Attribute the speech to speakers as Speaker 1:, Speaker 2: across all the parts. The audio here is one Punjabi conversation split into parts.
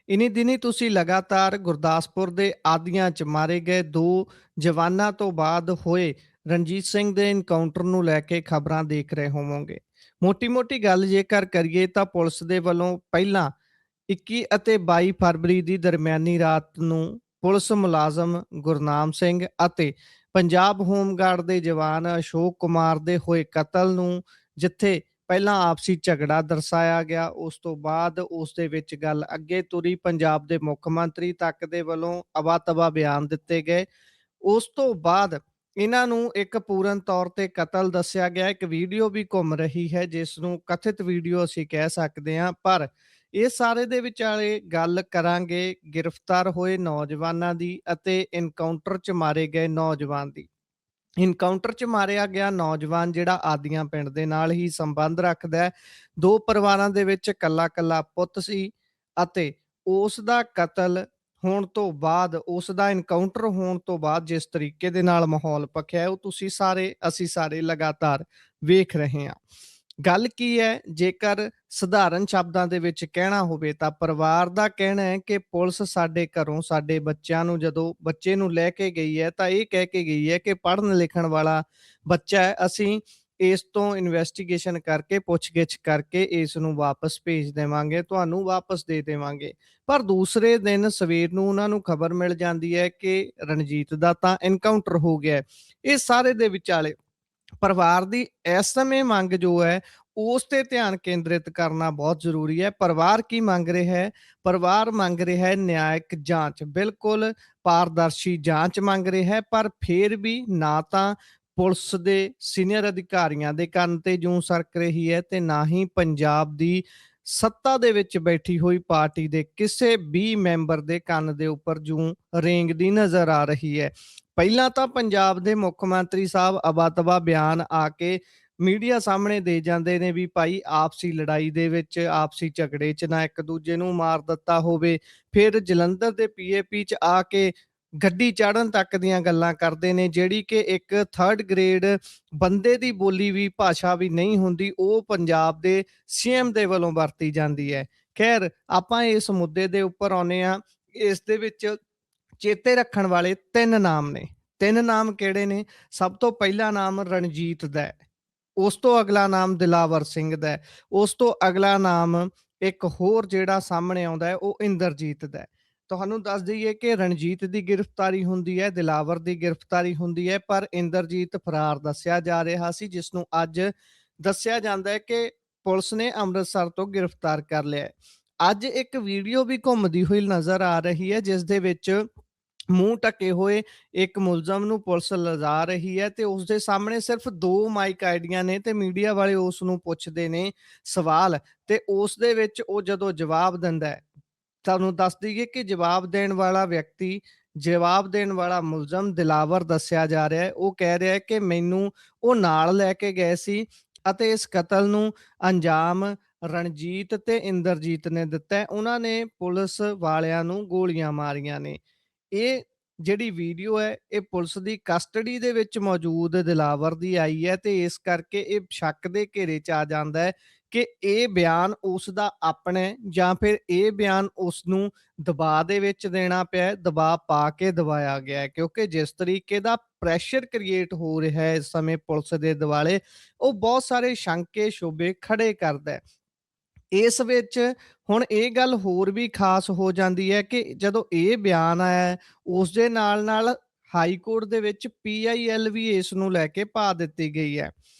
Speaker 1: ਇਨੀ ਦਿਨੀ ਤੁਸੀਂ ਲਗਾਤਾਰ ਗੁਰਦਾਸਪੁਰ ਦੇ ਆਦੀਆਂ 'ਚ ਮਾਰੇ ਗਏ 2 ਜਵਾਨਾਂ ਤੋਂ ਬਾਅਦ ਹੋਏ ਰਣਜੀਤ ਸਿੰਘ ਦੇ ਐਨਕਾਊਂਟਰ ਨੂੰ ਲੈ ਕੇ ਖਬਰਾਂ ਦੇਖ ਰਹੇ ਹੋਵੋਗੇ। ਮੋਟੀ-ਮੋਟੀ ਗੱਲ ਜੇਕਰ ਕਰੀਏ ਤਾਂ ਪੁਲਿਸ ਦੇ ਵੱਲੋਂ ਪਹਿਲਾਂ 21 ਅਤੇ 22 ਫਰਵਰੀ ਦੀ ਦਰਮਿਆਨੀ ਰਾਤ ਨੂੰ ਪੁਲਿਸ ਮੁਲਾਜ਼ਮ ਗੁਰਨਾਮ ਸਿੰਘ ਅਤੇ ਪੰਜਾਬ ਹੋਮਗਾਰਡ ਦੇ ਜਵਾਨ ਅਸ਼ੋਕ ਕੁਮਾਰ ਦੇ ਹੋਏ ਕਤਲ ਨੂੰ ਜਿੱਥੇ ਪਹਿਲਾਂ ਆਪਸੀ ਝਗੜਾ ਦਰਸਾਇਆ ਗਿਆ, ਉਸ ਤੋਂ ਬਾਅਦ ਉਸ ਦੇ ਵਿੱਚ ਗੱਲ ਅੱਗੇ ਤੁਰੀ, ਪੰਜਾਬ ਦੇ ਮੁੱਖ ਮੰਤਰੀ ਤੱਕ ਦੇ ਵੱਲੋਂ ਅਵਾ-ਤਵਾ ਬਿਆਨ ਦਿੱਤੇ ਗਏ। ਉਸ ਤੋਂ ਬਾਅਦ ਇਹਨਾਂ ਨੂੰ ਇੱਕ ਪੂਰਨ ਤੌਰ ਤੇ ਕਤਲ ਦੱਸਿਆ ਗਿਆ। ਇੱਕ ਵੀਡੀਓ ਵੀ ਘੁੰਮ ਰਹੀ ਹੈ ਜਿਸ ਨੂੰ ਕਥਿਤ ਵੀਡੀਓ ਅਸੀਂ ਕਹਿ ਸਕਦੇ ਹਾਂ, ਪਰ ਇਹ ਸਾਰੇ ਦੇ ਵਿਚਾਲੇ ਗੱਲ ਕਰਾਂਗੇ ਗ੍ਰਿਫਤਾਰ ਹੋਏ ਨੌਜਵਾਨਾਂ ਦੀ ਅਤੇ ਐਨਕਾਊਂਟਰ 'ਚ ਮਾਰੇ ਗਏ ਨੌਜਵਾਨ ਦੀ। ਇਨਕਾਊਂਟਰ 'ਚ ਮਾਰਿਆ ਗਿਆ ਨੌਜਵਾਨ ਜਿਹੜਾ ਆਦੀਆਂ ਪਿੰਡ ਦੇ ਨਾਲ ਹੀ ਸੰਬੰਧ ਰੱਖਦਾ ਹੈ। 2 ਪਰਿਵਾਰਾਂ ਦੇ ਵਿੱਚ ਕੱਲਾ-ਕੱਲਾ ਪੁੱਤ ਸੀ ਅਤੇ ਉਸ ਦਾ ਕਤਲ ਹੋਣ ਤੋਂ ਬਾਅਦ, ਉਸ ਦਾ ਐਨਕਾਊਂਟਰ ਹੋਣ ਤੋਂ ਬਾਅਦ ਜਿਸ ਤਰੀਕੇ ਦੇ ਨਾਲ ਮਾਹੌਲ ਭਖਿਆ, ਉਹ ਤੁਸੀਂ ਸਾਰੇ, ਅਸੀਂ ਸਾਰੇ ਲਗਾਤਾਰ ਵੇਖ ਰਹੇ ਹਾਂ। ਗੱਲ ਕੀ ਹੈ, ਜੇਕਰ ਸਧਾਰਨ ਸ਼ਬਦਾਂ ਦੇ ਵਿੱਚ ਕਹਿਣਾ ਹੋਵੇ ਤਾਂ ਪਰਿਵਾਰ ਦਾ ਕਹਿਣਾ ਹੈ ਕਿ ਪੁਲਿਸ ਸਾਡੇ ਘਰੋਂ ਸਾਡੇ ਬੱਚਿਆਂ ਨੂੰ ਜਦੋਂ ਬੱਚੇ ਨੂੰ ਲੈ ਕੇ ਗਈ ਹੈ ਤਾਂ ਇਹ ਕਹਿ ਕੇ ਗਈ ਹੈ ਕਿ ਪੜ੍ਹਨ ਲਿਖਣ ਵਾਲਾ ਬੱਚਾ ਹੈ, ਅਸੀਂ ਇਸ ਤੋਂ ਇਨਵੈਸਟੀਗੇਸ਼ਨ ਕਰਕੇ ਪੁੱਛਗਿੱਛ ਕਰਕੇ ਇਸ ਨੂੰ ਵਾਪਸ ਭੇਜ ਦੇਵਾਂਗੇ, ਤੁਹਾਨੂੰ ਵਾਪਸ ਦੇ ਦੇਵਾਂਗੇ। ਪਰ ਦੂਸਰੇ ਦਿਨ ਸਵੇਰ ਨੂੰ ਉਹਨਾਂ ਨੂੰ ਖਬਰ ਮਿਲ ਜਾਂਦੀ ਹੈ ਕਿ ਰਣਜੀਤ ਦਾ ਤਾਂ ਐਨਕਾਊਂਟਰ ਹੋ ਗਿਆ। ਇਹ ਸਾਰੇ ਦੇ ਵਿਚਾਲੇ ਪਰਿਵਾਰ ਦੀ ਇਸ ਸਮੇਂ ਮੰਗ ਜੋ ਹੈ ਉਸ ਤੇ ਧਿਆਨ ਕੇਂਦਰਿਤ ਕਰਨਾ ਬਹੁਤ ਜ਼ਰੂਰੀ ਹੈ। ਪਰਿਵਾਰ ਕੀ ਮੰਗ ਰਿਹਾ ਹੈ? ਪਰਿਵਾਰ ਮੰਗ ਰਿਹਾ ਹੈ ਨਿਆਇਕ ਜਾਂਚ, ਬਿਲਕੁਲ ਪਾਰਦਰਸ਼ੀ ਜਾਂਚ ਮੰਗ ਰਿਹਾ ਹੈ। ਪਰ ਫਿਰ ਵੀ ਨਾ ਤਾਂ ਪੁਲਿਸ ਦੇ ਸੀਨੀਅਰ ਅਧਿਕਾਰੀਆਂ ਦੇ ਕੰਨ ਤੇ ਜੂੰ ਸਰਕ ਰਹੀ ਹੈ ਤੇ ਨਾ ਹੀ ਪੰਜਾਬ ਦੀ ਸੱਤਾ ਦੇ ਵਿੱਚ ਬੈਠੀ ਹੋਈ ਪਾਰਟੀ ਦੇ ਕਿਸੇ ਵੀ ਮੈਂਬਰ ਦੇ ਕੰਨ ਦੇ ਉੱਪਰ ਜੂੰ ਰੇਂਗਦੀ ਨਜ਼ਰ ਆ ਰਹੀ ਹੈ। ਪਹਿਲਾਂ ਤਾਂ ਪੰਜਾਬ ਦੇ ਮੁੱਖ ਮੰਤਰੀ ਸਾਹਿਬ ਅਵਾ-ਤਵਾ ਬਿਆਨ ਆ ਕੇ ਮੀਡੀਆ ਸਾਹਮਣੇ ਦੇ ਜਾਂਦੇ ਨੇ ਵੀ ਭਾਈ ਆਪਸੀ ਲੜਾਈ ਦੇ ਵਿੱਚ, ਆਪਸੀ ਝਗੜੇ 'ਚ ਨਾ ਇੱਕ ਦੂਜੇ ਨੂੰ ਮਾਰ ਦਿੱਤਾ ਹੋਵੇ। ਫਿਰ ਜਲੰਧਰ ਦੇ ਪੀਏਪੀ 'ਚ ਆ ਕੇ ਗੱਡੀ ਚਾੜ੍ਹਨ ਤੱਕ ਦੀਆਂ ਗੱਲਾਂ ਕਰਦੇ ਨੇ, ਜਿਹੜੀ ਕਿ ਇੱਕ 3rd ਗ੍ਰੇਡ ਬੰਦੇ ਦੀ ਬੋਲੀ ਵੀ ਭਾਸ਼ਾ ਵੀ ਨਹੀਂ ਹੁੰਦੀ, ਉਹ ਪੰਜਾਬ ਦੇ ਸੀਐਮ ਦੇ ਵੱਲੋਂ ਵਰਤੀ ਜਾਂਦੀ ਹੈ। ਖੈਰ, ਆਪਾਂ ਇਸ ਮੁੱਦੇ ਦੇ ਉੱਪਰ ਆਉਂਦੇ ਹਾਂ। ਇਸ ਦੇ ਵਿੱਚ ਚੇਤੇ ਰੱਖਣ ਵਾਲੇ 3 ਨਾਮ ਨੇ। 3 ਨਾਮ ਕਿਹੜੇ ਨੇ? ਸਭ ਤੋਂ ਪਹਿਲਾ ਨਾਮ ਰਣਜੀਤ ਦਾ ਹੈ, ਉਸ ਤੋਂ ਅਗਲਾ ਨਾਮ ਦਿਲਾਵਰ ਸਿੰਘ ਦਾ ਹੈ, ਉਸ ਤੋਂ ਅਗਲਾ ਨਾਮ ਇੱਕ ਹੋਰ ਜਿਹੜਾ ਸਾਹਮਣੇ ਆਉਂਦਾ ਹੈ ਉਹ ਇੰਦਰਜੀਤ ਦਾ ਹੈ। ਤੁਹਾਨੂੰ ਦੱਸ ਦਈਏ ਕਿ ਰਣਜੀਤ ਦੀ ਗ੍ਰਿਫਤਾਰੀ ਹੁੰਦੀ ਹੈ, ਦਿਲਾਵਰ ਦੀ ਗ੍ਰਿਫਤਾਰੀ ਹੁੰਦੀ ਹੈ, ਪਰ ਇੰਦਰਜੀਤ ਫਰਾਰ ਦੱਸਿਆ ਜਾ ਰਿਹਾ ਸੀ, ਜਿਸ ਨੂੰ ਅੱਜ ਦੱਸਿਆ ਜਾਂਦਾ ਹੈ ਕਿ ਪੁਲਿਸ ਨੇ ਅੰਮ੍ਰਿਤਸਰ ਤੋਂ ਗ੍ਰਿਫਤਾਰ ਕਰ ਲਿਆ ਹੈ। ਅੱਜ ਇੱਕ ਵੀਡੀਓ ਵੀ ਘੁੰਮਦੀ ਹੋਈ ਨਜ਼ਰ ਆ ਰਹੀ ਹੈ ਜਿਸ ਦੇ ਵਿੱਚ ਮੂੰਹ ਢੱਕੇ ਹੋਏ ਇੱਕ ਮੁਲਜ਼ਮ ਨੂੰ ਪੁਲਿਸ ਲਿਜਾ ਰਹੀ ਹੈ ਤੇ ਉਸ ਦੇ ਸਾਹਮਣੇ ਸਿਰਫ 2 ਮਾਈਕ ਆਈਡੀਆਂ ਨੇ ਤੇ ਮੀਡੀਆ ਵਾਲੇ ਉਸ ਨੂੰ ਪੁੱਛਦੇ ਨੇ ਸਵਾਲ ਤੇ ਉਸ ਦੇ ਵਿੱਚ ਉਹ ਜਦੋਂ ਜਵਾਬ ਦਿੰਦਾ ਹੈ, ਤੁਹਾਨੂੰ ਦੱਸ ਦਈਏ ਕਿ ਜਵਾਬ ਦੇਣ ਵਾਲਾ ਵਿਅਕਤੀ, ਜਵਾਬ ਦੇਣ ਵਾਲਾ ਮੁਲਜ਼ਮ ਦਿਲਾਵਰ ਦੱਸਿਆ ਜਾ ਰਿਹਾ ਹੈ। ਉਹ ਕਹਿ ਰਿਹਾ ਹੈ ਕਿ ਮੈਨੂੰ ਉਹ ਨਾਲ ਲੈ ਕੇ ਗਏ ਸੀ ਅਤੇ ਇਸ ਕਤਲ ਨੂੰ ਅੰਜਾਮ ਰਣਜੀਤ ਤੇ ਇੰਦਰਜੀਤ ਨੇ ਦਿੱਤਾ ਹੈ। ਉਹਨਾਂ ਨੇ ਪੁਲਿਸ ਵਾਲਿਆਂ ਨੂੰ ਗੋਲੀਆਂ ਮਾਰੀਆਂ ਨੇ। ਇਹ ਜਿਹੜੀ ਵੀਡੀਓ ਹੈ ਇਹ ਪੁਲਿਸ ਦੀ ਕਸਟਡੀ ਦੇ ਵਿੱਚ ਮੌਜੂਦ ਦਿਲਾਵਰ ਦੀ ਆਈ ਹੈ ਤੇ ਇਸ ਕਰਕੇ ਇਹ ਸ਼ੱਕ ਦੇ ਘੇਰੇ 'ਚ ਆ ਜਾਂਦਾ ਹੈ ਕਿ ਇਹ ਬਿਆਨ ਉਸ ਦਾ ਆਪਣਾ ਹੈ ਜਾਂ ਫਿਰ ਇਹ ਬਿਆਨ ਉਸ ਨੂੰ ਦਬਾਅ ਦੇ ਵਿੱਚ ਦੇਣਾ ਪਿਆ ਹੈ, ਦਬਾਅ ਪਾ ਕੇ ਦਵਾਇਆ ਗਿਆ ਹੈ, ਕਿਉਂਕਿ ਜਿਸ ਤਰੀਕੇ ਦਾ ਪ੍ਰੈਸ਼ਰ ਕ੍ਰੀਏਟ ਹੋ ਰਿਹਾ ਹੈ ਇਸ ਸਮੇਂ ਪੁਲਿਸ ਦੇ ਦੁਆਲੇ, ਉਹ ਬਹੁਤ ਸਾਰੇ ਸ਼ੰਕੇ ਸ਼ੁਬੇ ਖੜੇ ਕਰਦਾ ਹੈ। ਇਸ ਵਿੱਚ ਹੁਣ ਇਹ ਗੱਲ ਹੋਰ ਵੀ ਖਾਸ ਹੋ ਜਾਂਦੀ ਹੈ ਕਿ ਜਦੋਂ ਇਹ ਬਿਆਨ ਆਇਆ ਉਸ ਦੇ ਨਾਲ-ਨਾਲ ਹਾਈ ਕੋਰਟ ਦੇ ਵਿੱਚ PIL ਵੀ ਇਸ ਨੂੰ ਲੈ ਕੇ ਪਾ ਦਿੱਤੀ ਗਈ ਹੈ।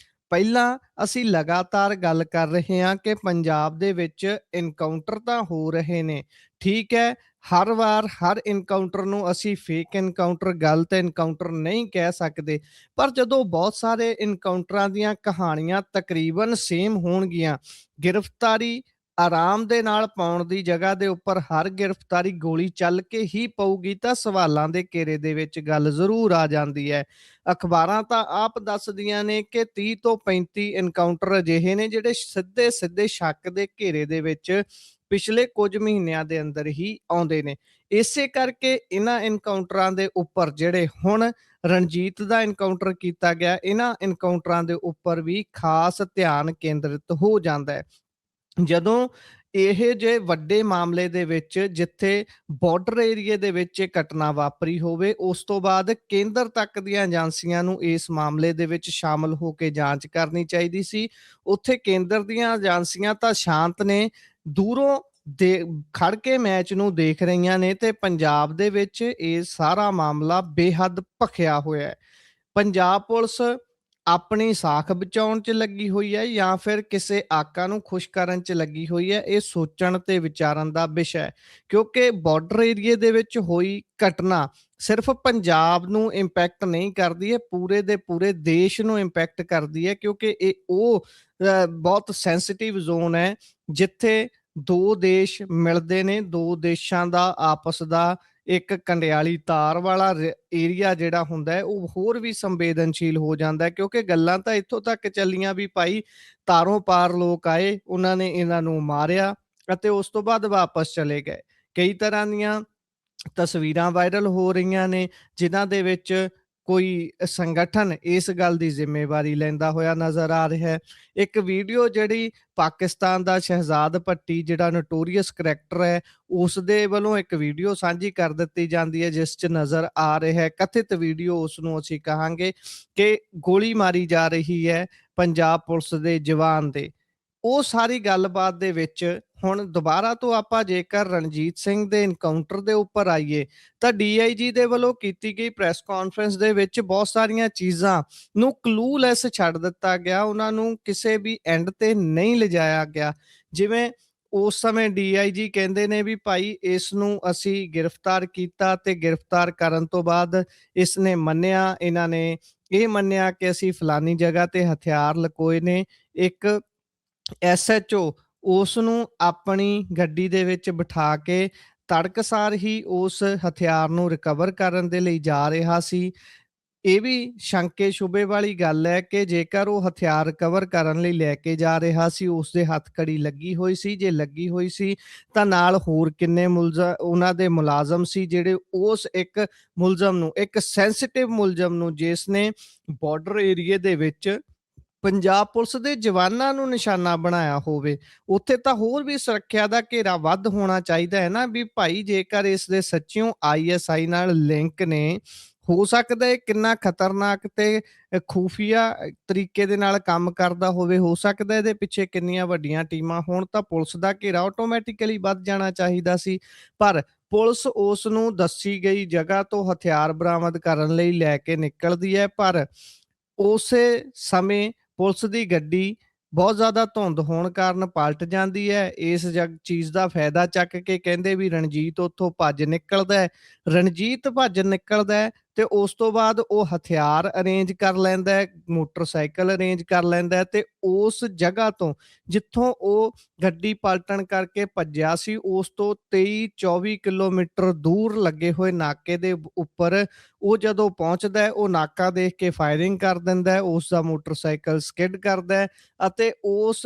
Speaker 1: ਪਹਿਲਾਂ ਅਸੀਂ ਲਗਾਤਾਰ ਗੱਲ ਕਰ ਰਹੇ ਹਾਂ ਕਿ ਪੰਜਾਬ ਦੇ ਵਿੱਚ ਐਨਕਾਊਂਟਰ ਤਾਂ ਹੋ ਰਹੇ ਨੇ, ਠੀਕ ਹੈ, ਹਰ ਵਾਰ ਹਰ ਐਨਕਾਊਂਟਰ ਨੂੰ ਅਸੀਂ ਫੇਕ ਐਨਕਾਊਂਟਰ, ਗਲਤ ਐਨਕਾਊਂਟਰ ਨਹੀਂ ਕਹਿ ਸਕਦੇ, ਪਰ ਜਦੋਂ ਬਹੁਤ ਸਾਰੇ ਐਨਕਾਊਂਟਰਾਂ ਦੀਆਂ ਕਹਾਣੀਆਂ ਤਕਰੀਬਨ ਸੇਮ ਹੋਣਗੀਆਂ, ਗ੍ਰਿਫਤਾਰੀ ਆਰਾਮ ਦੇ ਨਾਲ ਪਾਉਣ ਦੀ ਜਗ੍ਹਾ ਦੇ ਉੱਪਰ ਹਰ ਗ੍ਰਿਫਤਾਰੀ ਗੋਲੀ ਚੱਲ ਕੇ ਹੀ ਪਊਗੀ ਤਾਂ ਸਵਾਲਾਂ ਦੇ ਘੇਰੇ ਦੇ ਵਿੱਚ ਗੱਲ ਜ਼ਰੂਰ ਆ ਜਾਂਦੀ ਹੈ। ਅਖਬਾਰਾਂ ਤਾਂ ਆਪ ਦੱਸਦੀਆਂ ਨੇ ਕਿ 30 ਤੋਂ 35 ਐਨਕਾਊਂਟਰ ਅਜਿਹੇ ਨੇ ਜਿਹੜੇ ਸਿੱਧੇ-ਸਿੱਧੇ ਸ਼ੱਕ ਦੇ ਘੇਰੇ ਦੇ ਵਿੱਚ ਪਿਛਲੇ ਕੁਝ ਮਹੀਨਿਆਂ ਦੇ ਅੰਦਰ ਹੀ ਆਉਂਦੇ ਨੇ। ਇਸੇ ਕਰਕੇ ਇਹਨਾਂ ਐਨਕਾਊਂਟਰਾਂ ਦੇ ਉੱਪਰ ਜਿਹੜੇ ਹੁਣ ਰਣਜੀਤ ਦਾ ਐਨਕਾਊਂਟਰ ਕੀਤਾ ਗਿਆ, ਇਹਨਾਂ ਐਨਕਾਊਂਟਰਾਂ ਦੇ ਉੱਪਰ ਵੀ ਖਾਸ ਧਿਆਨ ਕੇਂਦਰਿਤ ਹੋ ਜਾਂਦਾ ਹੈ। ਜਦੋਂ ਇਹ ਜੇ ਵੱਡੇ ਮਾਮਲੇ ਦੇ ਵਿੱਚ ਜਿੱਥੇ ਬਾਰਡਰ ਏਰੀਏ ਦੇ ਵਿੱਚ ਇਹ ਘਟਨਾ ਵਾਪਰੀ ਹੋਵੇ, ਉਸ ਤੋਂ ਬਾਅਦ ਕੇਂਦਰ ਤੱਕ ਦੀਆਂ ਏਜੰਸੀਆਂ ਨੂੰ ਇਸ ਮਾਮਲੇ ਦੇ ਵਿੱਚ ਸ਼ਾਮਲ ਹੋ ਕੇ ਜਾਂਚ ਕਰਨੀ ਚਾਹੀਦੀ ਸੀ। ਉੱਥੇ ਕੇਂਦਰ ਦੀਆਂ ਏਜੰਸੀਆਂ ਤਾਂ ਸ਼ਾਂਤ ਨੇ, ਦੂਰੋਂ ਦੇ ਖੜ ਕੇ ਮੈਚ ਨੂੰ ਦੇਖ ਰਹੀਆਂ ਨੇ, ਤੇ ਪੰਜਾਬ ਦੇ ਵਿੱਚ ਇਹ ਸਾਰਾ ਮਾਮਲਾ ਬੇਹੱਦ ਭਖਿਆ ਹੋਇਆ ਹੈ। ਪੰਜਾਬ ਪੁਲਿਸ ਆਪਣੀ ਸਾਖ ਬਚਾਉਣ 'ਚ ਲੱਗੀ ਹੋਈ ਹੈ ਜਾਂ ਫਿਰ ਕਿਸੇ ਆਕਾ ਨੂੰ ਖੁਸ਼ ਕਰਨ 'ਚ ਲੱਗੀ ਹੋਈ ਹੈ, ਇਹ ਸੋਚਣ ਤੇ ਵਿਚਾਰਨ ਦਾ ਵਿਸ਼ਾ ਹੈ। ਕਿਉਂਕਿ ਬਾਰਡਰ ਏਰੀਏ ਦੇ ਵਿੱਚ ਹੋਈ ਘਟਨਾ ਸਿਰਫ ਪੰਜਾਬ ਨੂੰ ਇੰਪੈਕਟ ਨਹੀਂ ਕਰਦੀ, ਇਹ ਪੂਰੇ ਦੇ ਪੂਰੇ ਦੇਸ਼ ਨੂੰ ਇੰਪੈਕਟ ਕਰਦੀ ਹੈ, ਕਿਉਂਕਿ ਇਹ ਉਹ ਬਹੁਤ ਸੈਂਸਿਟਿਵ ਜ਼ੋਨ ਹੈ ਜਿੱਥੇ ਦੋ ਦੇਸ਼ ਮਿਲਦੇ ਨੇ, ਦੋ ਦੇਸ਼ਾਂ ਦਾ ਆਪਸ ਦਾ ਇੱਕ ਕੰਡਿਆਲੀ ਤਾਰ ਵਾਲਾ ਏਰੀਆ ਜਿਹੜਾ ਹੁੰਦਾ ਹੈ, ਉਹ ਹੋਰ ਵੀ ਸੰਵੇਦਨਸ਼ੀਲ ਹੋ ਜਾਂਦਾ ਹੈ, ਕਿਉਂਕਿ ਗੱਲਾਂ ਤਾਂ ਇੱਥੋਂ ਤੱਕ ਚੱਲੀਆਂ ਵੀ ਭਾਈ ਤਾਰੋਂ ਪਾਰ ਲੋਕ ਆਏ, ਉਹਨਾਂ ਨੇ ਇਹਨਾਂ ਨੂੰ ਮਾਰਿਆ ਅਤੇ ਉਸ ਤੋਂ ਬਾਅਦ ਵਾਪਸ ਚਲੇ ਗਏ। ਕਈ ਤਰ੍ਹਾਂ ਦੀਆਂ ਤਸਵੀਰਾਂ ਵਾਇਰਲ ਹੋ ਰਹੀਆਂ ਨੇ ਜਿਨ੍ਹਾਂ ਦੇ ਵਿੱਚ ਕੋਈ ਸੰਗਠਨ ਇਸ ਗੱਲ ਦੀ ਜ਼ਿੰਮੇਵਾਰੀ ਲੈਂਦਾ ਹੋਇਆ ਨਜ਼ਰ ਆ ਰਿਹਾ ਹੈ। ਇੱਕ ਵੀਡੀਓ ਜਿਹੜੀ ਪਾਕਿਸਤਾਨ ਦਾ ਸ਼ਹਿਜ਼ਾਦ ਭੱਟੀ ਜਿਹੜਾ ਨੋਟੋਰੀਅਸ ਕਰੈਕਟਰ ਹੈ, ਉਸ ਦੇ ਵੱਲੋਂ ਇੱਕ ਵੀਡੀਓ ਸਾਂਝੀ ਕਰ ਦਿੱਤੀ ਜਾਂਦੀ ਹੈ ਜਿਸ 'ਚ ਨਜ਼ਰ ਆ ਰਿਹਾ ਹੈ, ਕਥਿਤ ਵੀਡੀਓ ਉਸ ਨੂੰ ਅਸੀਂ ਕਹਾਂਗੇ, ਕਿ ਗੋਲੀ ਮਾਰੀ ਜਾ ਰਹੀ ਹੈ ਪੰਜਾਬ ਪੁਲਿਸ ਦੇ ਜਵਾਨ ਦੇ। ਉਹ ਸਾਰੀ ਗੱਲਬਾਤ ਦੇ ਵਿੱਚ ਹੁਣ ਦੁਬਾਰਾ ਤੋਂ ਆਪਾਂ ਜੇਕਰ ਰਣਜੀਤ ਸਿੰਘ ਦੇ ਐਨਕਾਊਂਟਰ ਦੇ ਉੱਪਰ ਆਈਏ, ਤਾਂ ਡੀਆਈਜੀ ਦੇ ਵੱਲੋਂ ਕੀਤੀ ਗਈ ਪ੍ਰੈਸ ਕਾਨਫਰੰਸ ਦੇ ਵਿੱਚ ਬਹੁਤ ਸਾਰੀਆਂ ਚੀਜ਼ਾਂ ਨੂੰ ਕਲੂਲੈਸ ਛੱਡ ਦਿੱਤਾ ਗਿਆ, ਉਹਨਾਂ ਨੂੰ ਕਿਸੇ ਵੀ ਐਂਡ ਤੇ ਨਹੀਂ ਲਿਜਾਇਆ ਗਿਆ। ਜਿਵੇਂ ਉਸ ਸਮੇਂ ਡੀਆਈਜੀ ਕਹਿੰਦੇ ਨੇ ਵੀ ਭਾਈ ਇਸ ਨੂੰ ਅਸੀਂ ਗ੍ਰਿਫਤਾਰ ਕੀਤਾ, ਤੇ ਗ੍ਰਿਫਤਾਰ ਕਰਨ ਤੋਂ ਬਾਅਦ ਇਸ ਨੇ ਮੰਨਿਆ, ਇਹਨਾਂ ਨੇ ਇਹ ਮੰਨਿਆ ਕਿ ਅਸੀਂ ਫਲਾਨੀ ਜਗ੍ਹਾ ਤੇ ਹਥਿਆਰ ਲਕੋਏ ਨੇ। ਇੱਕ ਐਸਐਚਓ ਉਸ ਨੂੰ ਆਪਣੀ ਗੱਡੀ ਦੇ ਵਿੱਚ ਬਿਠਾ ਕੇ ਤੜਕਸਾਰ ਹੀ ਉਸ ਹਥਿਆਰ ਨੂੰ ਰਿਕਵਰ ਕਰਨ ਦੇ ਲਈ ਜਾ ਰਿਹਾ ਸੀ। ਇਹ ਵੀ ਸ਼ੰਕੇ ਸ਼ੁਬੇ ਵਾਲੀ ਗੱਲ ਹੈ ਕਿ ਜੇਕਰ ਉਹ ਹਥਿਆਰ ਰਿਕਵਰ ਕਰਨ ਲਈ ਲੈ ਕੇ ਜਾ ਰਿਹਾ ਸੀ, ਉਸ ਦੇ ਹੱਥਕੜੀ ਲੱਗੀ ਹੋਈ ਸੀ, ਜੇ ਲੱਗੀ ਹੋਈ ਸੀ ਤਾਂ ਨਾਲ ਹੋਰ ਕਿੰਨੇ ਉਹਨਾਂ ਦੇ ਮੁਲਾਜ਼ਮ ਸੀ ਜਿਹੜੇ ਉਸ ਇੱਕ ਮੁਲਜ਼ਮ ਨੂੰ, ਇੱਕ ਸੈਂਸਿਟਿਵ ਮੁਲਜ਼ਮ ਨੂੰ ਜਿਸ ਨੇ ਬਾਰਡਰ ਏਰੀਏ ਦੇ ਵਿੱਚ ਪੰਜਾਬ ਪੁਲਿਸ ਦੇ ਜਵਾਨਾਂ ਨੂੰ ਨਿਸ਼ਾਨਾ ਬਣਾਇਆ ਹੋਵੇ। ਉੱਥੇ ਤਾਂ ਹੋਰ ਵੀ ਸੁਰੱਖਿਆ ਦਾ ਘੇਰਾ ਵੱਧ ਹੋਣਾ ਚਾਹੀਦਾ ਹੈ ਨਾ, ਵੀ ਭਾਈ ਜੇਕਰ ਇਸ ਦੇ ਸੱਚਿਓ ਆਈਐਸਆਈ ਨਾਲ ਲਿੰਕ ਨੇ, ਹੋ ਸਕਦਾ ਹੈ ਕਿੰਨਾ ਖਤਰਨਾਕ ਤੇ ਖੂਫੀਆ ਤਰੀਕੇ ਦੇ ਨਾਲ ਕੰਮ ਕਰਦਾ ਹੋਵੇ, ਹੋ ਸਕਦਾ ਇਹਦੇ ਪਿੱਛੇ ਕਿੰਨੀਆਂ ਵੱਡੀਆਂ ਟੀਮਾਂ ਹੋਣ, ਤਾਂ ਪੁਲਿਸ ਦਾ ਘੇਰਾ ਆਟੋਮੈਟਿਕਲੀ ਵੱਧ ਜਾਣਾ ਚਾਹੀਦਾ ਸੀ। ਪਰ ਪੁਲਿਸ ਉਸ ਨੂੰ ਦੱਸੀ ਗਈ ਜਗ੍ਹਾ ਤੋਂ ਹਥਿਆਰ ਬਰਾਮਦ ਕਰਨ ਲਈ ਲੈ ਕੇ ਨਿਕਲਦੀ ਹੈ, ਪਰ ਉਸੇ ਸਮੇਂ ਪੁਲਿਸ ਦੀ ਗੱਡੀ ਬਹੁਤ ਜ਼ਿਆਦਾ ਧੁੰਦ ਹੋਣ ਕਾਰਨ ਪਲਟ ਜਾਂਦੀ ਹੈ। ਇਸ ਚੀਜ਼ ਦਾ ਫਾਇਦਾ ਚੱਕ ਕੇ ਕਹਿੰਦੇ ਵੀ ਰਣਜੀਤ ਉੱਥੋਂ ਭੱਜ ਨਿਕਲਦਾ ਹੈ। ਰਣਜੀਤ ਭੱਜ ਨਿਕਲਦਾ ਹੈ ਤੇ ਉਸ ਤੋਂ ਬਾਅਦ ਉਹ ਹਥਿਆਰ ਅਰੇਂਜ ਕਰ ਲੈਂਦਾ ਹੈ, ਮੋਟਰਸਾਈਕਲ ਅਰੇਂਜ ਕਰ ਲੈਂਦਾ ਹੈ, ਤੇ ਉਸ ਜਗ੍ਹਾ ਤੋਂ ਜਿੱਥੋਂ ਉਹ ਗੱਡੀ ਪਲਟਣ ਕਰਕੇ ਭੱਜਿਆ ਸੀ, ਉਸ ਤੋਂ 23-24 ਕਿਲੋਮੀਟਰ ਦੂਰ ਲੱਗੇ ਹੋਏ ਨਾਕੇ ਦੇ ਉੱਪਰ ਉਹ ਜਦੋਂ ਪਹੁੰਚਦਾ ਹੈ, ਉਹ ਨਾਕਾ ਦੇਖ ਕੇ ਫਾਇਰਿੰਗ ਕਰ ਦਿੰਦਾ ਹੈ, ਉਸ ਦਾ ਮੋਟਰਸਾਈਕਲ ਸਕਿਡ ਕਰਦਾ ਹੈ, ਅਤੇ ਉਸ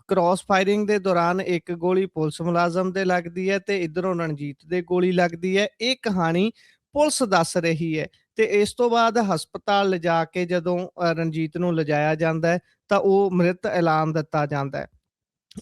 Speaker 1: ਕ੍ਰਾਸ ਫਾਇਰਿੰਗ ਦੇ ਦੌਰਾਨ ਇੱਕ ਗੋਲੀ ਪੁਲਿਸ ਮੁਲਾਜ਼ਮ ਦੇ ਲੱਗਦੀ ਹੈ ਤੇ ਇਧਰੋਂ ਰਣਜੀਤ ਦੇ ਗੋਲੀ ਲੱਗਦੀ ਹੈ। ਇਹ ਕਹਾਣੀ ਪੁਲਿਸ ਦੱਸ ਰਹੀ ਹੈ। ਤੇ ਇਸ ਤੋਂ ਬਾਅਦ ਹਸਪਤਾਲ ਲਿਜਾ ਕੇ ਜਦੋਂ ਰਣਜੀਤ ਨੂੰ ਲਿਜਾਇਆ ਜਾਂਦਾ ਹੈ ਤਾਂ ਉਹ ਮ੍ਰਿਤ ਐਲਾਨ ਦਿੱਤਾ ਜਾਂਦਾ ਹੈ।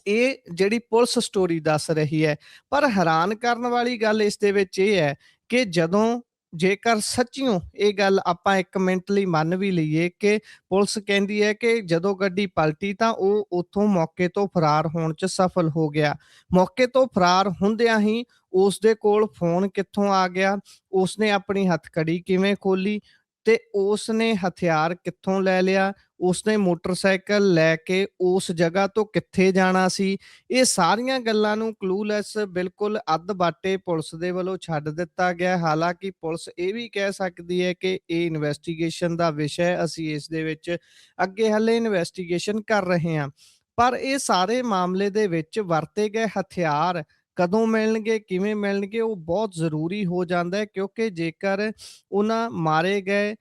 Speaker 1: ਇਹ ਜਿਹੜੀ ਪੁਲਿਸ ਸਟੋਰੀ ਦੱਸ ਰਹੀ ਹੈ, ਪਰ ਹੈਰਾਨ ਕਰਨ ਵਾਲੀ ਗੱਲ ਇਸ ਦੇ ਵਿੱਚ ਇਹ ਹੈ ਕਿ ਜਦੋਂ ਜੇਕਰ ਸੱਚੀਓ ਇਹ ਗੱਲ ਆਪਾਂ 1 ਮਿੰਟ ਲਈ ਮੰਨ ਵੀ ਲਈਏ ਕਿ ਪੁਲਿਸ ਕਹਿੰਦੀ ਹੈ ਕਿ ਜਦੋਂ ਗੱਡੀ ਪਲਟੀ ਤਾਂ ਉਹ ਉੱਥੋਂ ਮੌਕੇ ਤੋਂ ਫਰਾਰ ਹੋਣ 'ਚ ਸਫਲ ਹੋ ਗਿਆ। ਮੌਕੇ ਤੋਂ ਫਰਾਰ ਹੁੰਦਿਆਂ ਹੀ ਉਸ ਦੇ ਕੋਲ ਫੋਨ ਕਿੱਥੋਂ ਆ ਗਿਆ, ਉਸਨੇ ਆਪਣੀ ਹੱਥਕੜੀ ਕਿਵੇਂ ਖੋਲੀ, ਤੇ ਉਸ ਨੇ ਹਥਿਆਰ ਕਿੱਥੋਂ ਲੈ ਲਿਆ, ਉਸਨੇ ਮੋਟਰਸਾਈਕਲ ਲੈ ਕੇ ਉਸ ਜਗ੍ਹਾ ਤੋਂ ਕਿੱਥੇ ਜਾਣਾ ਸੀ। ਇਹ ਸਾਰੀਆਂ ਗੱਲਾਂ ਨੂੰ ਕਲੂਲੈਸ ਬਿਲਕੁਲ ਅੱਧ ਬਾਟੇ ਪੁਲਿਸ ਦੇ ਵੱਲੋਂ ਛੱਡ ਦਿੱਤਾ ਗਿਆ। ਹਾਲਾਂਕਿ ਪੁਲਿਸ ਇਹ ਵੀ ਕਹਿ ਸਕਦੀ ਹੈ ਕਿ ਇਹ ਇਨਵੈਸਟੀਗੇਸ਼ਨ ਦਾ ਵਿਸ਼ਾ ਹੈ, ਅਸੀਂ ਇਸ ਦੇ ਵਿੱਚ ਅੱਗੇ ਹਾਲੇ ਇਨਵੈਸਟੀਗੇਸ਼ਨ ਕਰ ਰਹੇ ਹਾਂ। ਪਰ ਇਹ ਸਾਰੇ ਮਾਮਲੇ ਦੇ ਵਿੱਚ ਵਰਤੇ ਗਏ ਹਥਿਆਰ ਕਦੋਂ ਮਿਲਣਗੇ, ਕਿਵੇਂ ਮਿਲਣਗੇ, ਉਹ ਬਹੁਤ ਜ਼ਰੂਰੀ ਹੋ ਜਾਂਦਾ ਹੈ, ਕਿਉਂਕਿ ਜੇਕਰ ਉਹਨਾਂ ਮਾਰੇ ਗਏ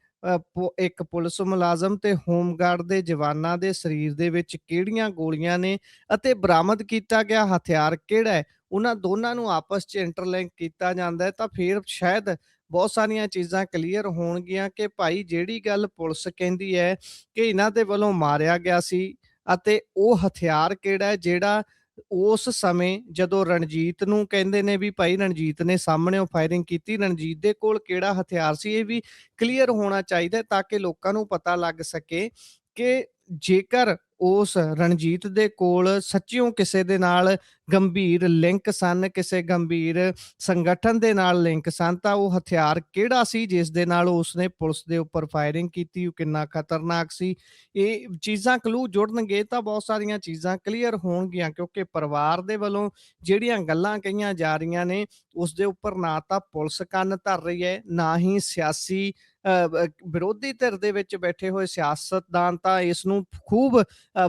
Speaker 1: ਇੱਕ ਪੁਲਿਸ ਮੁਲਾਜ਼ਮ ਤੇ ਹੋਮਗਾਰਡ ਦੇ ਜਵਾਨਾਂ ਦੇ ਸਰੀਰ ਦੇ ਵਿੱਚ ਕਿਹੜੀਆਂ ਗੋਲੀਆਂ ਨੇ ਅਤੇ ਬਰਾਮਦ ਕੀਤਾ ਗਿਆ ਹਥਿਆਰ ਕਿਹੜਾ ਹੈ, ਉਹਨਾਂ ਦੋਨਾਂ ਨੂੰ ਆਪਸ 'ਚ ਇੰਟਰਲਿੰਕ ਕੀਤਾ ਜਾਂਦਾ ਹੈ, ਤਾਂ ਫਿਰ ਸ਼ਾਇਦ ਬਹੁਤ ਸਾਰੀਆਂ ਚੀਜ਼ਾਂ ਕਲੀਅਰ ਹੋਣਗੀਆਂ ਕਿ ਭਾਈ ਜਿਹੜੀ ਗੱਲ ਪੁਲਿਸ ਕਹਿੰਦੀ ਹੈ ਕਿ ਇਹਨਾਂ ਦੇ ਵੱਲੋਂ ਮਾਰਿਆ ਗਿਆ ਸੀ, ਅਤੇ ਉਹ ਹਥਿਆਰ ਕਿਹੜਾ ਹੈ ਜਿਹੜਾ ਉਸ ਸਮੇਂ ਜਦੋਂ ਰਣਜੀਤ ਨੂੰ ਕਹਿੰਦੇ ਨੇ ਵੀ ਭਾਈ ਰਣਜੀਤ ਨੇ ਸਾਹਮਣਿਓਂ ਫਾਇਰਿੰਗ ਕੀਤੀ, ਰਣਜੀਤ ਦੇ ਕੋਲ ਕਿਹੜਾ ਹਥਿਆਰ ਸੀ, ਇਹ ਵੀ ਕਲੀਅਰ ਹੋਣਾ ਚਾਹੀਦਾ ਹੈ ਤਾਂ ਕਿ ਲੋਕਾਂ ਨੂੰ ਪਤਾ ਲੱਗ ਸਕੇ ਕਿ ਜੇਕਰ ਉਸ ਰਣਜੀਤ ਦੇ ਕੋਲ ਸੱਚਿਓ ਕਿਸੇ ਦੇ ਨਾਲ ਗੰਭੀਰ ਲਿੰਕ ਸਨ, ਕਿਸੇ ਗੰਭੀਰ ਸੰਗਠਨ ਦੇ ਨਾਲ ਲਿੰਕ ਸਨ, ਤਾਂ ਉਹ ਹਥਿਆਰ ਕਿਹੜਾ ਸੀ ਜਿਸ ਦੇ ਨਾਲ ਉਸਨੇ ਪੁਲਿਸ ਦੇ ਉੱਪਰ ਫਾਇਰਿੰਗ ਕੀਤੀ, ਉਹ ਕਿੰਨਾ ਖਤਰਨਾਕ ਸੀ। ਇਹ ਚੀਜ਼ਾਂ ਕਲੂ ਜੁੜਨਗੇ ਤਾਂ ਬਹੁਤ ਸਾਰੀਆਂ ਚੀਜ਼ਾਂ ਕਲੀਅਰ ਹੋਣਗੀਆਂ, ਕਿਉਂਕਿ ਪਰਿਵਾਰ ਦੇ ਵੱਲੋਂ ਜਿਹੜੀਆਂ ਗੱਲਾਂ ਕਹੀਆਂ ਜਾ ਰਹੀਆਂ ਨੇ ਉਸ ਦੇ ਉੱਪਰ ਨਾ ਤਾਂ ਪੁਲਿਸ ਕੰਨ ਧਰ ਰਹੀ ਹੈ, ਨਾ ਹੀ ਸਿਆਸੀ ਵਿਰੋਧੀ ਧਿਰ ਦੇ ਵਿੱਚ ਬੈਠੇ ਹੋਏ ਸਿਆਸਤਦਾਨ ਤਾਂ ਇਸ ਨੂੰ ਖੂਬ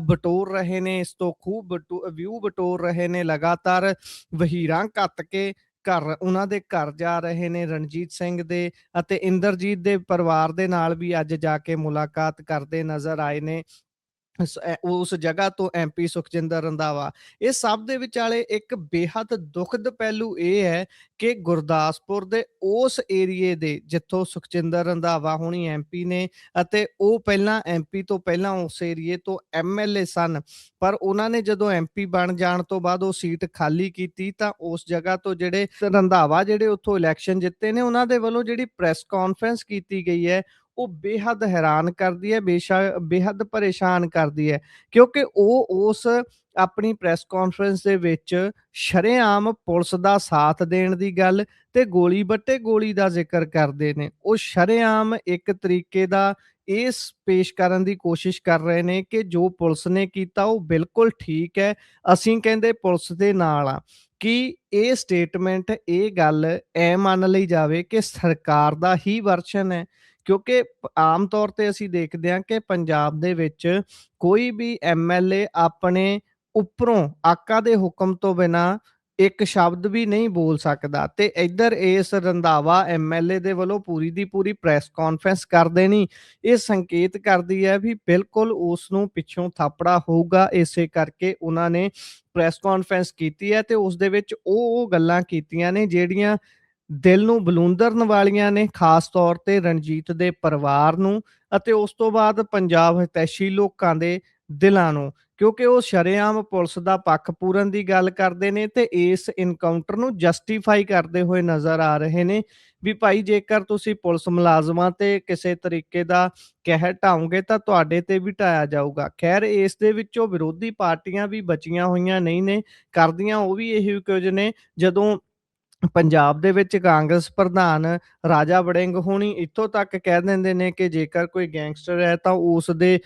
Speaker 1: ਬਟੋਰ ਰਹੇ ਨੇ, ਇਸ ਤੋਂ ਖੂਬ ਵਿਊ ਬਟੋਰ ਰਹੇ ਨੇ, ਲਗਾਤਾਰ ਵਹੀਰਾਂ ਘੱਤ ਕੇ ਘਰ ਉਹਨਾਂ ਦੇ ਘਰ ਜਾ ਰਹੇ ਨੇ ਰਣਜੀਤ ਸਿੰਘ ਦੇ, ਅਤੇ ਇੰਦਰਜੀਤ ਦੇ ਪਰਿਵਾਰ ਦੇ ਨਾਲ ਵੀ ਅੱਜ ਜਾ ਕੇ ਮੁਲਾਕਾਤ ਕਰਦੇ ਨਜ਼ਰ ਆਏ ਨੇ ਉਸ ਜਗ੍ਹਾ ਤੋਂ ਐਮਪੀ ਸੁਖਜਿੰਦਰ ਰੰਧਾਵਾ। ਇਹ ਸਭ ਦੇ ਵਿਚਾਲੇ ਇੱਕ ਬੇਹੱਦ ਦੁਖਦ ਪਹਿਲੂ ਇਹ ਹੈ ਕਿ ਗੁਰਦਾਸਪੁਰ ਦੇ ਉਸ ਏਰੀਏ ਦੇ ਜਿੱਥੋਂ ਸੁਖਜਿੰਦਰ ਰੰਧਾਵਾ ਹੁਣੀ ਐਮਪੀ ਨੇ, ਅਤੇ ਉਹ ਪਹਿਲਾਂ ਐਮਪੀ ਤੋਂ ਪਹਿਲਾਂ ਉਸ ਏਰੀਏ ਤੋਂ ਐਮਐਲਏ ਸਨ, ਪਰ ਉਹਨਾਂ ਨੇ ਜਦੋਂ ਐਮਪੀ ਬਣ ਜਾਣ ਤੋਂ ਬਾਅਦ ਉਹ ਸੀਟ ਖਾਲੀ ਕੀਤੀ ਤਾਂ ਉਸ ਜਗ੍ਹਾ ਤੋਂ ਜਿਹੜੇ ਰੰਧਾਵਾ ਜਿਹੜੇ ਉੱਥੋਂ ਇਲੈਕਸ਼ਨ ਜਿੱਤੇ ਨੇ, ਉਹਨਾਂ ਦੇ ਵੱਲੋਂ ਜਿਹੜੀ ਪ੍ਰੈਸ ਕਾਨਫਰੰਸ ਕੀਤੀ ਗਈ ਹੈ ਉਹ ਬੇਹੱਦ ਹੈਰਾਨ ਕਰਦੀ ਹੈ, ਬੇਹੱਦ ਪਰੇਸ਼ਾਨ ਕਰਦੀ ਹੈ, ਕਿਉਂਕਿ ਉਹ ਉਸ ਆਪਣੀ ਪ੍ਰੈਸ ਕਾਨਫਰੰਸ ਦੇ ਵਿੱਚ ਸ਼ਰੇਆਮ ਪੁਲਿਸ ਦਾ ਸਾਥ ਦੇਣ ਦੀ ਗੱਲ ਤੇ ਗੋਲੀ ਬੱਟੇ ਗੋਲੀ ਦਾ ਜ਼ਿਕਰ ਕਰਦੇ ਨੇ। ਉਹ ਸ਼ਰੇਆਮ ਇੱਕ ਤਰੀਕੇ ਦਾ ਇਸ ਪੇਸ਼ ਕਰਨ ਦੀ ਕੋਸ਼ਿਸ਼ ਕਰ ਰਹੇ ਨੇ ਕਿ ਜੋ ਪੁਲਿਸ ਨੇ ਕੀਤਾ ਉਹ ਬਿਲਕੁਲ ਠੀਕ ਹੈ, ਅਸੀਂ ਕਹਿੰਦੇ ਪੁਲਿਸ ਦੇ ਨਾਲ ਆ। ਕਿ ਇਹ ਸਟੇਟਮੈਂਟ, ਇਹ ਗੱਲ ਐ ਮੰਨ ਲਈ ਜਾਵੇ ਕਿ ਸਰਕਾਰ ਦਾ ਹੀ ਵਰਸ਼ਨ ਹੈ, ਕਿਉਂਕਿ ਆਮ ਤੌਰ ਤੇ ਅਸੀਂ ਦੇਖਦੇ ਹਾਂ ਕਿ ਪੰਜਾਬ ਦੇ ਵਿੱਚ ਕੋਈ ਵੀ ਐਮਐਲਏ ਆਪਣੇ ਉੱਪਰੋਂ ਆਕਾ ਦੇ ਹੁਕਮ ਤੋਂ ਬਿਨਾਂ ਇੱਕ ਸ਼ਬਦ ਵੀ ਨਹੀਂ ਬੋਲ ਸਕਦਾ, ਤੇ ਇੱਧਰ ਇਸ ਰੰਧਾਵਾ ਐਮਐਲਏ ਦੇ ਵੱਲੋਂ ਪੂਰੀ ਦੀ ਪੂਰੀ ਪ੍ਰੈਸ ਕਾਨਫਰੰਸ ਕਰ ਦੇਣੀ, ਇਹ ਸੰਕੇਤ ਕਰਦੀ ਹੈ ਵੀ ਬਿਲਕੁਲ ਉਸ ਨੂੰ ਪਿੱਛੋਂ ਥਾਪੜਾ ਹੋਊਗਾ, ਇਸੇ ਕਰਕੇ ਉਹਨਾਂ ਨੇ ਪ੍ਰੈਸ ਕਾਨਫਰੰਸ ਕੀਤੀ ਹੈ ਤੇ ਉਸ ਦੇ ਵਿੱਚ ਉਹ ਗੱਲਾਂ ਕੀਤੀਆਂ ਨੇ ਜਿਹੜੀਆਂ ਦਿਲ ਨੂੰ ਬਲੂੰਦਰਨ ਵਾਲੀਆਂ ਨੇ, ਖਾਸ ਤੌਰ ਤੇ ਰਣਜੀਤ ਦੇ ਪਰਿਵਾਰ ਨੂੰ ਅਤੇ ਉਸ ਤੋਂ ਬਾਅਦ ਪੰਜਾਬ ਹਿਤੈਸ਼ੀ ਲੋਕਾਂ ਦੇ ਦਿਲਾਂ ਨੂੰ, ਕਿਉਂਕਿ ਉਹ ਸ਼ਰੇਆਮ ਪੁਲਿਸ ਦਾ ਪੱਖ ਪੂਰਨ ਦੀ ਗੱਲ ਕਰਦੇ ਨੇ ਤੇ ਇਸ ਇਨਕਾਊਂਟਰ ਨੂੰ ਜਸਟੀਫਾਈ ਕਰਦੇ ਹੋਏ ਨਜ਼ਰ ਆ ਰਹੇ ਨੇ ਵੀ ਭਾਈ ਜੇਕਰ ਤੁਸੀਂ ਪੁਲਿਸ ਮੁਲਾਜ਼ਮਾਂ ਤੇ ਕਿਸੇ ਤਰੀਕੇ ਦਾ ਕਹਿਰ ਢਾਓਗੇ ਤਾਂ ਤੁਹਾਡੇ ਤੇ ਵੀ ਢਾਇਆ ਜਾਊਗਾ। ਖੈਰ ਇਸ ਦੇ ਵਿੱਚੋਂ ਵਿਰੋਧੀ ਪਾਰਟੀਆਂ ਵੀ ਬਚੀਆਂ ਹੋਈਆਂ ਨਹੀਂ ਨੇ, ਕਰਦੀਆਂ ਉਹ ਵੀ ਇਹੀ ਕੁਝ ਨੇ। ਜਦੋਂ ਪੰਜਾਬ ਦੇ ਵਿੱਚ ਕਾਂਗਰਸ ਪ੍ਰਧਾਨ ਰਾਜਾ ਵੜਿੰਗ ਹੋਣੀ ਇੱਥੋਂ ਤੱਕ ਕਹਿ ਦਿੰਦੇ ਨੇ ਕਿ ਜੇਕਰ ਕੋਈ ਗੈਂਗਸਟਰ ਹੈ ਤਾਂ ਉਸ ਦੇ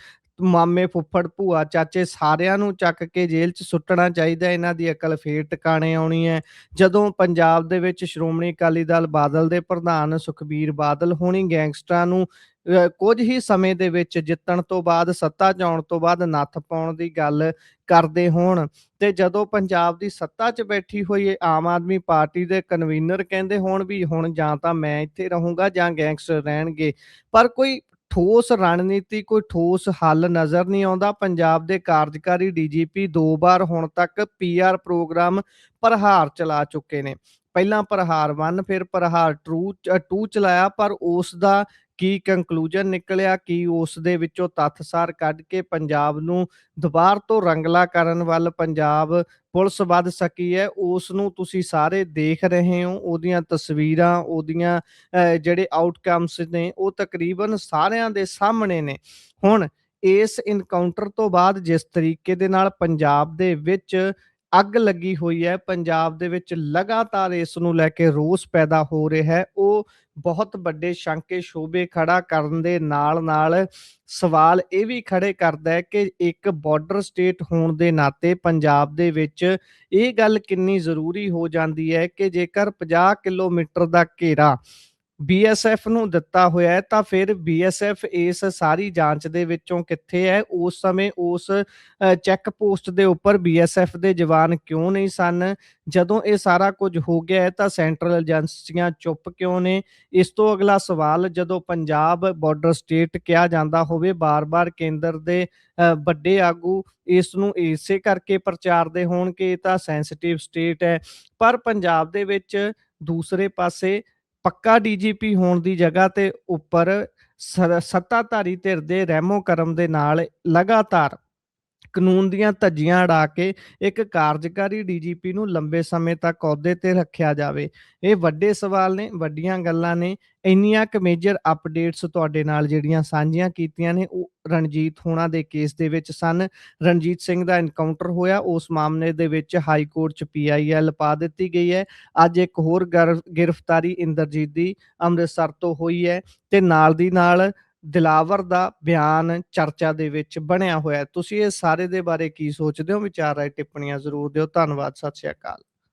Speaker 1: ਮਾਮੇ, ਫੁੱਫੜ, ਭੂਆ, ਚਾਚੇ ਸਾਰਿਆਂ ਨੂੰ ਚੱਕ ਕੇ ਜੇਲ੍ਹ 'ਚ ਸੁੱਟਣਾ ਚਾਹੀਦਾ, ਇਹਨਾਂ ਦੀ ਅਕਲ ਫੇਰ ਟਿਕਾਣੇ ਆਉਣੀ ਹੈ। ਜਦੋਂ ਪੰਜਾਬ ਦੇ ਵਿੱਚ ਸ਼੍ਰੋਮਣੀ ਅਕਾਲੀ ਦਲ ਬਾਦਲ ਦੇ ਪ੍ਰਧਾਨ ਸੁਖਬੀਰ ਬਾਦਲ ਹੋਣੀ ਗੈਂਗਸਟਰਾਂ ਨੂੰ ਕੁਝ ਹੀ ਸਮੇਂ ਦੇ ਵਿੱਚ ਜਿੱਤਣ ਤੋਂ ਬਾਅਦ, ਸੱਤਾ 'ਚ ਆਉਣ ਤੋਂ ਬਾਅਦ ਨੱਥ ਪਾਉਣ ਦੀ ਗੱਲ ਕਰਦੇ ਹੋਣ, ਤੇ ਜਦੋਂ ਪੰਜਾਬ ਦੀ ਸੱਤਾ 'ਚ ਬੈਠੀ ਹੋਈ ਆਮ ਆਦਮੀ ਪਾਰਟੀ ਦੇ ਕਨਵੀਨਰ ਕਹਿੰਦੇ ਹੋਣ ਵੀ ਹੁਣ ਜਾਂ ਤਾਂ ਮੈਂ ਇੱਥੇ ਰਹੂੰਗਾ ਜਾਂ ਗੈਂਗਸਟਰ ਰਹਿਣਗੇ, ਪਰ ਕੋਈ ਠੋਸ ਰਣਨੀਤੀ, ਕੋਈ ਠੋਸ ਹੱਲ ਨਜ਼ਰ ਨਹੀਂ ਆਉਂਦਾ। ਪੰਜਾਬ ਦੇ ਕਾਰਜਕਾਰੀ ਡੀਜੀਪੀ 2 ਵਾਰ ਹੁਣ ਤੱਕ ਪੀਆਰ ਪ੍ਰੋਗਰਾਮ ਪ੍ਰਹਾਰ ਚਲਾ ਚੁੱਕੇ ਨੇ। ਪਹਿਲਾਂ ਪ੍ਰਹਾਰ 1 ਫਿਰ ਪ੍ਰਹਾਰ 2 ਚਲਾਇਆ, ਪਰ ਉਸ ਦਾ ਕੀ ਕੰਕਲੂਜਨ ਨਿਕਲਿਆ, ਕੀ ਉਸ ਦੇ ਵਿੱਚੋਂ ਤੱਥ ਸਾਰ ਕੱਢ ਕੇ ਪੰਜਾਬ ਨੂੰ ਦੁਬਾਰ ਤੋਂ ਰੰਗਲਾ ਕਰਨ ਵੱਲ ਪੰਜਾਬ ਪੁਲਿਸ ਵੱਧ ਸਕੀ ਹੈ, ਉਸ ਨੂੰ ਤੁਸੀਂ ਸਾਰੇ ਦੇਖ ਰਹੇ ਹੋ। ਉਹਦੀਆਂ ਤਸਵੀਰਾਂ, ਉਹਦੀਆਂ ਜਿਹੜੇ ਆਊਟਕਮਸ ਨੇ ਉਹ ਤਕਰੀਬਨ ਸਾਰਿਆਂ ਦੇ ਸਾਹਮਣੇ ਨੇ। ਹੁਣ ਇਸ ਇਨਕਾਊਂਟਰ ਤੋਂ ਬਾਅਦ ਜਿਸ ਤਰੀਕੇ ਦੇ ਨਾਲ ਪੰਜਾਬ ਦੇ ਵਿੱਚ ਅੱਗ ਲੱਗੀ ਹੋਈ ਹੈ, ਪੰਜਾਬ ਦੇ ਵਿੱਚ ਲਗਾਤਾਰ ਇਸ ਨੂੰ ਲੈ ਕੇ ਰੋਸ ਪੈਦਾ ਹੋ ਰਿਹਾ ਹੈ, ਉਹ ਬਹੁਤ ਵੱਡੇ ਸ਼ੰਕੇ ਸ਼ੋਭੇ ਖੜਾ ਕਰਨ ਦੇ ਨਾਲ-ਨਾਲ ਸਵਾਲ ਇਹ ਵੀ ਖੜੇ ਕਰਦਾ ਹੈ ਕਿ ਇੱਕ ਬਾਰਡਰ ਸਟੇਟ ਹੋਣ ਦੇ ਨਾਤੇ ਪੰਜਾਬ ਦੇ ਵਿੱਚ ਇਹ ਗੱਲ ਕਿੰਨੀ ਜ਼ਰੂਰੀ ਹੋ ਜਾਂਦੀ ਹੈ ਕਿ ਜੇਕਰ 50 ਕਿਲੋਮੀਟਰ ਦਾ ਘੇਰਾ ਬੀਐਸਐਫ ਨੂੰ ਦਿੱਤਾ ਹੋਇਆ ਹੈ ਤਾਂ ਫਿਰ ਬੀਐਸਐਫ ਇਸ ਸਾਰੀ ਜਾਂਚ ਦੇ ਵਿੱਚੋਂ ਕਿੱਥੇ ਹੈ? ਉਸ ਸਮੇਂ ਉਸ ਚੈੱਕ ਪੋਸਟ ਦੇ ਉੱਪਰ ਬੀਐਸਐਫ ਦੇ ਜਵਾਨ ਕਿਉਂ ਨਹੀਂ ਸਨ? ਜਦੋਂ ਇਹ ਸਾਰਾ ਕੁਝ ਹੋ ਗਿਆ ਹੈ ਤਾਂ ਸੈਂਟਰਲ ਏਜੰਸੀਆਂ ਚੁੱਪ ਕਿਉਂ ਨੇ? ਇਸ ਤੋਂ ਅਗਲਾ ਸਵਾਲ, ਜਦੋਂ ਪੰਜਾਬ ਬਾਰਡਰ ਸਟੇਟ ਕਿਹਾ ਜਾਂਦਾ ਹੋਵੇ, ਬਾਰ-ਬਾਰ ਕੇਂਦਰ ਦੇ ਵੱਡੇ ਆਗੂ ਇਸ ਨੂੰ ਇਸੇ ਕਰਕੇ ਪ੍ਰਚਾਰਦੇ ਹੋਣ ਕਿ ਇਹ ਤਾਂ ਸੈਂਸਿਟਿਵ ਸਟੇਟ ਹੈ, ਪਰ ਪੰਜਾਬ ਦੇ ਵਿੱਚ ਦੂਸਰੇ ਪਾਸੇ ਪੱਕਾ ਡੀਜੀਪੀ ਹੋਣ ਦੀ ਜਗ੍ਹਾ ਤੇ ਉੱਪਰ ਸੱਤਾਧਾਰੀ ਧਿਰ ਦੇ ਰਹਿਮੋ ਕਰਮ ਦੇ ਨਾਲ ਲਗਾਤਾਰ ਕਾਨੂੰਨ ਦੀਆਂ ਧੱਜੀਆਂ ਉਡਾ ਕੇ ਇੱਕ ਕਾਰਜਕਾਰੀ ਡੀਜੀਪੀ ਨੂੰ ਲੰਬੇ ਸਮੇਂ ਤੱਕ ਅਹੁਦੇ ਤੇ ਰੱਖਿਆ ਜਾਵੇ। ਇਹ ਵੱਡੇ ਸਵਾਲ ਨੇ, ਵੱਡੀਆਂ ਗੱਲਾਂ ਨੇ। ਇੰਨੀਆਂ ਕੁ ਮੇਜਰ ਅਪਡੇਟਸ ਤੁਹਾਡੇ ਨਾਲ ਜਿਹੜੀਆਂ ਸਾਂਝੀਆਂ ਕੀਤੀਆਂ ਨੇ, ਉਹ ਰਣਜੀਤ ਹੋਣਾ ਦੇ ਕੇਸ ਦੇ ਵਿੱਚ ਸਨ। ਰਣਜੀਤ ਸਿੰਘ ਦਾ ਐਨਕਾਊਂਟਰ ਹੋਇਆ, ਉਸ ਮਾਮਲੇ ਦੇ ਵਿੱਚ ਹਾਈ ਕੋਰਟ 'ਚ PIL ਪਾ ਦਿੱਤੀ ਗਈ ਹੈ। ਅੱਜ ਇੱਕ ਹੋਰ ਗ੍ਰਿਫਤਾਰੀ ਇੰਦਰਜੀਤ ਦੀ ਅੰਮ੍ਰਿਤਸਰ ਤੋਂ ਹੋਈ ਹੈ ਤੇ ਨਾਲ ਦੀ ਨਾਲ ਦਿਲਾਵਰ ਦਾ ਬਿਆਨ ਚਰਚਾ ਦੇ ਵਿੱਚ ਬਣਿਆ ਹੋਇਆ। ਤੁਸੀਂ ਇਸ ਸਾਰੇ ਦੇ ਬਾਰੇ ਕੀ ਸੋਚਦੇ ਹੋ? ਵਿਚਾਰ ਰਾਏ ਟਿੱਪਣੀਆਂ ਜ਼ਰੂਰ ਦਿਓ। ਧੰਨਵਾਦ। ਸਤਿ ਸ਼੍ਰੀ ਅਕਾਲ।